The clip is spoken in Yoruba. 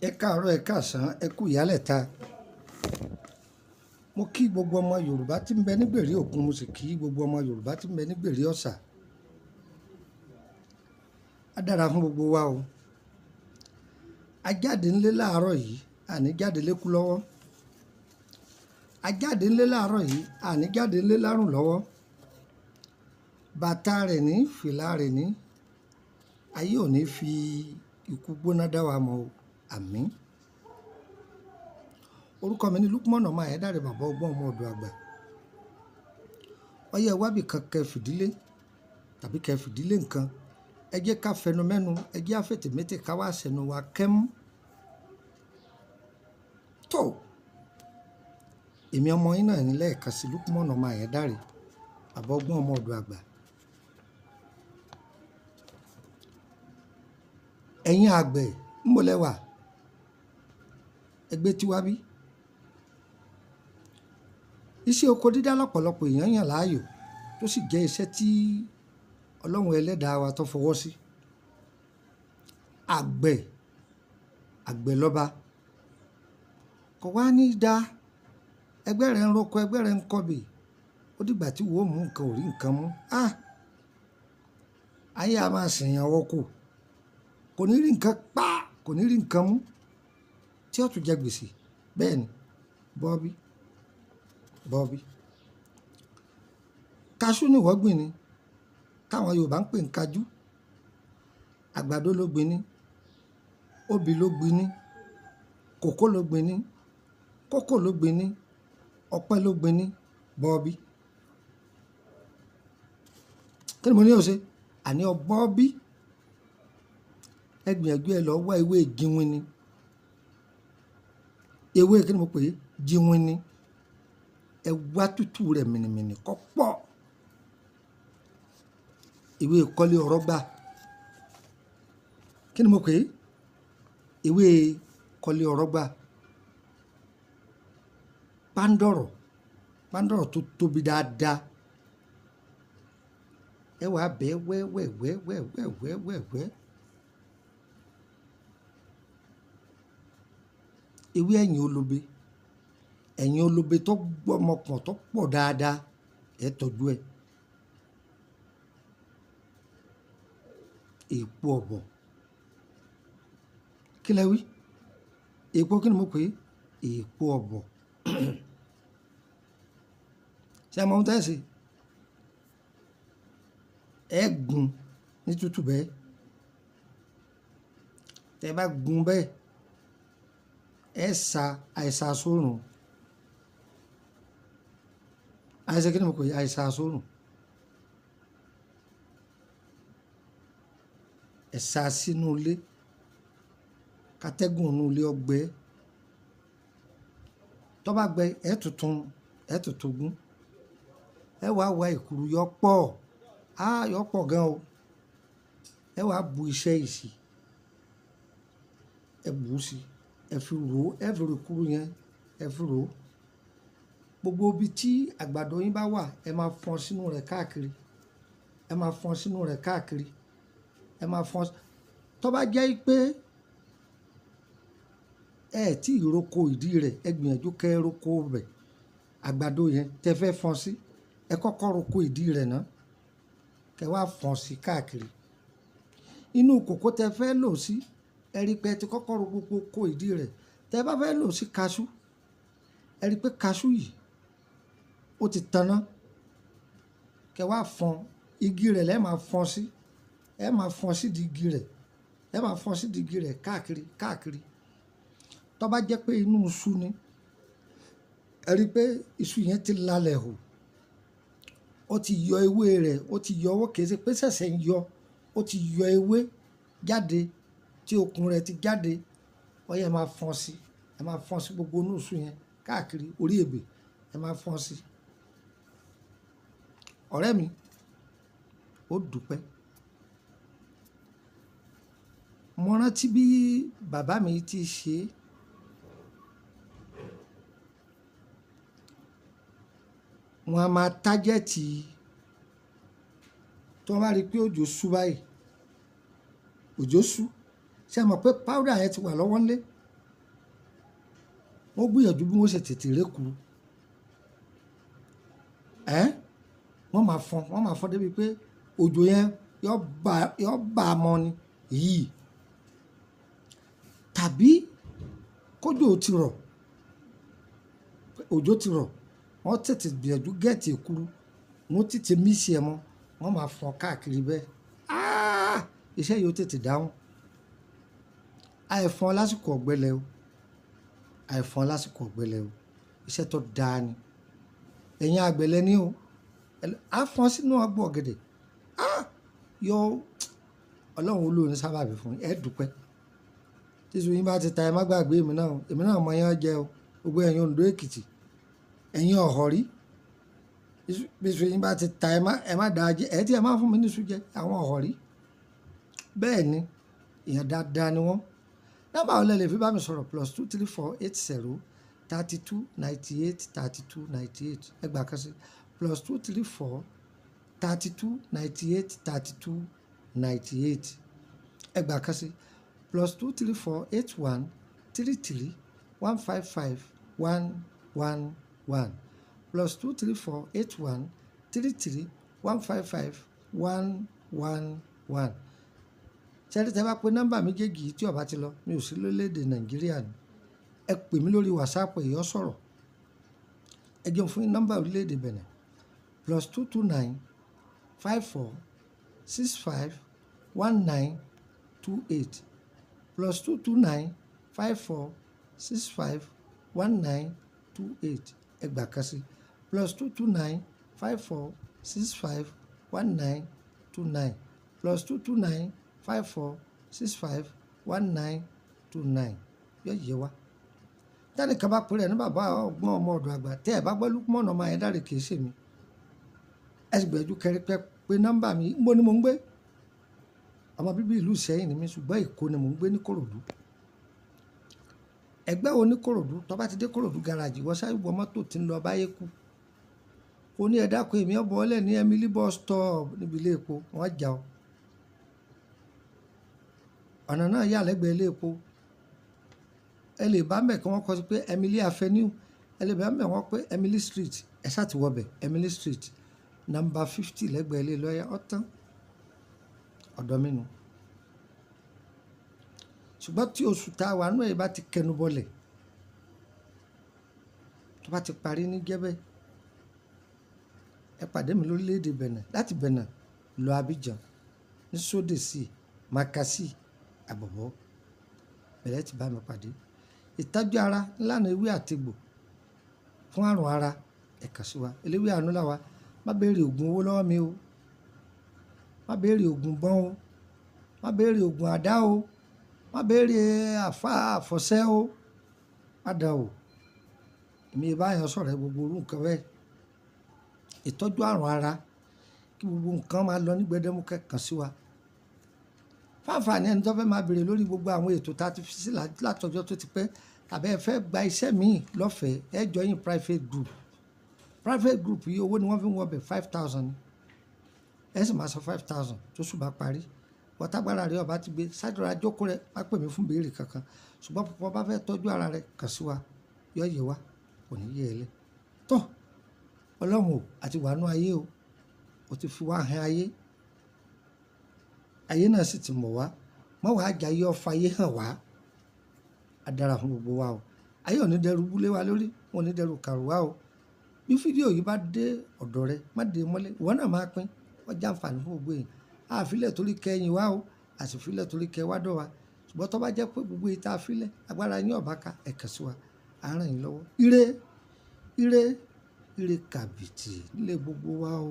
Ẹ káàárọ̀, ẹ káàsán, ẹ kú ìyálẹ̀ta. Mo kí gbogbo ọmọ Yorùbá tí ń bẹ ní gbèrí òkun, mo sì kí gbogbo ọmọ Yorùbá tí ń bẹ ní gbèrí ọ̀sà. Á dára fún gbogbo wa o. A jáde ńlé láàárọ̀ yìí, àní jáde lékú lọ́wọ́. A jáde ńlé láàárọ̀ yìí, àní jáde ńlé lárùn lọ́wọ́. Bàtà rẹ̀ ní, fìlà rẹ̀ ní. Ayé ò ní fi ikú gbóná dá wa mọ̀ o. Àmín. Orúkọ mi ni Lukman ọmọ Ayédáre, bàbá ọgbọ́n ọmọ ọ̀dọ̀ àgbà. Ọyẹ wábì kan kẹ fìdílé tàbí kẹ fìdílé nǹkan. Ẹ jẹ́ ká fẹnu mẹ́nu, ẹ jẹ́ àfètèmétè ká wá sẹ́nu wa kẹ́mú. Tó èmi ọmọ yín náà ní lẹ́ẹ̀kan sí Lukman ọmọ Ayédáre, bàbá ọgbọ́n ọmọ ọ̀dọ̀ àgbà. Ẹ̀yin àgbẹ̀ ń bọ̀ lẹ́wà, ẹgbẹ́ tiwa bí. Iṣẹ́ oko dídá lọ́pọ̀lọpọ̀ èèyàn yàn láàyò, tó sì jẹ́ iṣẹ́ tí Ọlọ́run ẹlẹ́dàá wa tó fọwọ́ sí. Àgbẹ̀ lọ́ba. Kò wá ní dá ẹgbẹ́ rẹ̀ ń roko, ẹgbẹ́ rẹ̀ ń kọbè. Ó dìgbà tí wò ó mú nǹkan ò rí nǹkan mú. Ayé a máa sèyàn wọ́kù. Kò ní rí nǹkan pa, kò ní rí nǹkan mú. Tí ó tún jẹ gbèsè. Bẹ́ẹ̀ ni, bọ́bí. Kaṣú ni ìwọ gbìn ni, táwọn Yorùbá ń pè ní kajú. Àgbàdo ló gbìn ni, obì ló gbìn ni, kòkó ló gbìn ni, kókò ló gbìn ni, ọ̀pẹ ló gbìn ni, bọ́bí. Kí ni mo ní o ṣe? Àní ọ bọ́bí. Ẹ gbìyànjú ẹ lọ wá ewé jíwin ni. Ewé kí ni mo pè é? Jíwin ni. Ẹ wá tútù rẹ̀ mìnìmìnì kọ́ pọ̀. Ewé kọ́lé ọ̀rọ̀ gbà. Kí ni mo pè é? Ewé kọ́lé ọ̀rọ̀ gbà. Pándọ̀rọ̀ tó tóbi dáadáa. Ẹ wá bẹ́ẹ̀ wẹ́wẹ́wẹ́wẹ́wẹ́wẹ́. Ewé ẹ̀yìn olóbe tó gbọ́mọpọ̀n tó pọ̀ dáadáa, ẹ tọ́jú ẹ̀. Èpo ọ̀bọ̀. Kí lẹ wí? Èpo kí ni mo pè é? Èpo ọ̀bọ̀. Ṣé ẹ mọ ohun tẹ́ ẹ ṣe? Ẹ gún ní tútù bẹ́ẹ̀. Tẹ́ bá gún bẹ́ẹ̀, ẹ sa àìsà sórùn. Àìsà kí ni mo pè é? Àìsà sórùn. Ẹ sa sínú ilé, kátẹ́gùn inú ilé ọgbẹ́. Tó bá gbẹ, ẹ tuntun gún. Ẹ wá wá èkuru yọ pọ̀. Yọ pọ̀ gan o. Ẹ wá bu iṣẹ́ yìí sí. Ẹ bù ú sí. Ẹ fi rò ó. Ẹ fi rò èkuru yẹn. Ẹ fi rò ó. Gbogbo ibi tí àgbàdo yín bá wà, ẹ máa fọ́n sínú rẹ̀ káàkiri. Ẹ máa fọ́n sínú rẹ̀ káàkiri. Ẹ máa fọ́n. Tó bá jẹ́ pé ẹ tí ì roko ìdí rẹ̀, ẹ gbìyànjú kẹ́ ẹ roko bẹ̀. Àgbàdo yẹn tẹ́ fẹ́ fọ́n sí, ẹ kọ́kọ́ roko ìdí rẹ̀ náà. Kẹ́ wá fọ́n sí káàkiri. Inú kòkó tẹ́ fẹ́ lò sí, ẹ rí pé ẹ ti kọ́kọ́ ro gbogbo kó ìdí rẹ̀. Tẹ́ bá fẹ́ lò sí kaṣú, ẹ rí pé kaṣú yìí ó ti taná. Kẹ́ wá fọ́n igi rẹ̀ lẹ́ẹ̀ máa fọ́n sí. Ẹ máa fọ́n sí di igi rẹ̀. Ẹ máa fọ́n sí di igi rẹ̀ káàkiri. Tó bá jẹ́ pé inú iṣu ni, ẹ rí pé iṣu yẹn ti lalẹ̀ hù. Ó ti yọ ewé rẹ̀, ó ti yọ owó, kì í ṣe pé ṣẹ̀ṣẹ̀ ń yọ. Ó ti yọ ewé jáde tí okùn rẹ̀ ti jáde. Ọyẹ máa fọ́n sí. Ẹ máa fọ́n sí gbogbo inú iṣu yẹn káàkiri orí ebè. Ẹ máa fọ́n sí. Ọ̀rẹ́ mi, ó dúpẹ́. Mo rántí bí bàbá mi ti ṣe. Wọ́n á máa tájẹ́ẹ̀tì tó bá rí pé òjò ṣú báyìí. Òjò ṣú. Ṣé ẹ mọ̀ pé powder yẹn ti wà lọ́wọ́ ńlé? wọ́n gbìyànjú bí wọ́n ṣe tètè rékuru wọ́n máa fọ́n débi pé òjò yẹn yọ bá a mọ́ ni yìí tàbí kójò ti rọ̀ òjò ti rọ̀ wọ́n tètè gbìyànjú gẹ́ẹ̀tì èkuru wọ́n tètè mísì ẹ̀ mọ́ wọ́n máa fọ́n káàkiri bẹ́ẹ̀ iṣẹ́ yóò tètè dáhùn àìfọ́n lásìkò ọ̀gbẹlẹ̀ o àìfọ́n lásìkò ọ̀gbẹlẹ̀ o iṣẹ́ tó dáa ni ẹ̀yin àgbẹ̀lẹ̀ ni o àfọ́n sínú ọgbọ́n ọ̀gẹ̀dẹ̀ yọ ọlọ́run olóòní sábàbí fún ẹ dúpẹ́ tíṣu yín bá ti ta ẹ má gbàgbé èmi náà mọ yẹn jẹ o gbogbo ẹ̀yin Oǹdó Èkìtì ẹ̀yin Ọ̀họ̀rí tíṣu yín bá ti ta ẹ má dáa jẹ ẹ tí ẹ má fún mi níṣu jẹ àwọn Ọ̀họ̀rí bẹ́ẹ̀ ni èèyàn dáadáa ni wọ́n nọ́mbà ọ̀lẹ́ lè fi bá mi sọ̀rọ̀ +23480 32 98 32 98 ẹgbàá kan sí +234 32 98 32 98 ẹgbàá kan sí +234 81 33 155 111 +234 81 33 155 111 ṣẹ́rí tẹ́ bá pe nọ́mbà méjèèjì tí ó bá ti lọ mi ò sí lórílẹ̀‐èdè Nàìjíríà ni ẹ pè mí lórí WhatsApp èèyàn sọ̀rọ̀ ẹ jẹun fún nọ́mbà orílẹ̀‐èdè Benin +229 54 65 1928 +229 54 65 1928 ẹgbàá kan sí +229 54 65 1929 +229 54 65 1929 yóò yé wa tẹ́lẹ̀ kan bá pèrè ní bàbá ọgbọ́n ọmọ ọ̀dọ̀ àgbà tẹ́ ẹ̀ bá gbọ́ Lukman ọmọ Ayédáre kìí ṣe mi ẹ sì gbẹ̀jú kẹrin pé nọ́mbà mi mo ni mo ń gbé ọmọ bíbí ìlú Ìṣẹ́yìn ni mi ṣùgbọ́n Èkó ni mo ń gbé ní Kòròdú ẹgbẹ́ wo ní Kòròdú tó bá ti dé Kòròdú garaajì wọ́n sáré wọ mọ́tò tí ń lọ báyé kú ó ní ẹ dákun èmi ọ̀bọ̀ ọlẹ̀ ní Emily bus stop níbi ilé epo wọ́n jà ọ́ ọ̀nà náà yà lẹ́gbẹ̀ẹ́ ilé epo ẹ lè bá mẹ́ kí wọ́n kọ sí pé Emily Avenue ẹ lè bá mẹ́ wọ́n pé Emily Street ẹ ṣáà ti wọbẹ̀ Emily Street nọ́mbà 50 lẹ́gbẹ̀ẹ́ ilé lọ́yà ọ̀tán ọ̀dọ̀ mi nù ṣùgbọ́n tí oṣù tá a wà nù ẹ̀ bá ti kẹnu bọlẹ̀ tó bá ti parí ní Jẹ́bẹ́ ẹ pàdé mi lórílẹ̀‐èdè Benin láti Benin lọ Abidjan ní Sódèsì Makassi Àbọ̀bọ̀ bẹ̀rẹ̀ ti bá mi pàdé ìtọ́jú ara ńlànà ewé àtegbò fún àrùn ara ẹ̀ka sí wa eléwé àánú làwa má béèrè oògùn owó lọ́wọ́ mi o má béèrè oògùn bọ́n o má béèrè oògùn àdá o má béèrè àfọ̀ṣẹ́ o má dà o èmi ìbáyọ̀ sọ̀rọ̀ gbogbo orú nǹkan bẹ́ẹ̀ ìtọ́jú àrùn ara kí gbogbo nǹkan máa lọ ní gbẹdẹmukẹ kàn sí wa fáǹfààní ẹni tó fẹ́ máa béèrè lórí gbogbo àwọn ètò tá a ti fi sí látọjọ́ tó ti pẹ́ tàbí ẹ fẹ́ gba iṣẹ́ míì lọ́fẹ̀ẹ́ ẹ join private group yìí owó ni wọ́n fi ń wọbẹ̀ 5,000 ẹ sì máa san 5,000 tó ṣùgbà parí wọ́tágbára rẹ ọba ti gbé ṣáàdúrà jókòó rẹ má pè mí fún béèrè kankan ṣùgbọ́n púpọ̀ bá fẹ́ tọ́jú ara rẹ kàn sí wa yọ yẹ wa kò ní yẹ ẹ lẹ tọ́ ọlọ́run o àti wàánú ayé o ti fi wá hàn ayé náà sì ti mọ̀ wá mọ́ wàá jà yọ fàyè hàn wá á dára fún gbogbo wa o ayé ò ní dẹrù búlé wa lórí wọn ò ní dẹrù kàrù wa o bí fídíò yìí bá dé ọ̀dọ̀ rẹ má dé mọ́lẹ̀ ìwọ náà máa pín ọjà àǹfààní fún gbogbo yìí àfilẹ̀ torí kẹyìn wa o àsìfilẹ̀ torí kẹ wá dọ̀ wa ṣùgbọ́n tó bá jẹ́ pé gbogbo yìí tá a filẹ̀ agbára yín ọ̀bá ka ẹ̀kẹ́ sí wa á ràn yín lọ́wọ́ ire kàbìtì nílé gbogbo wa o.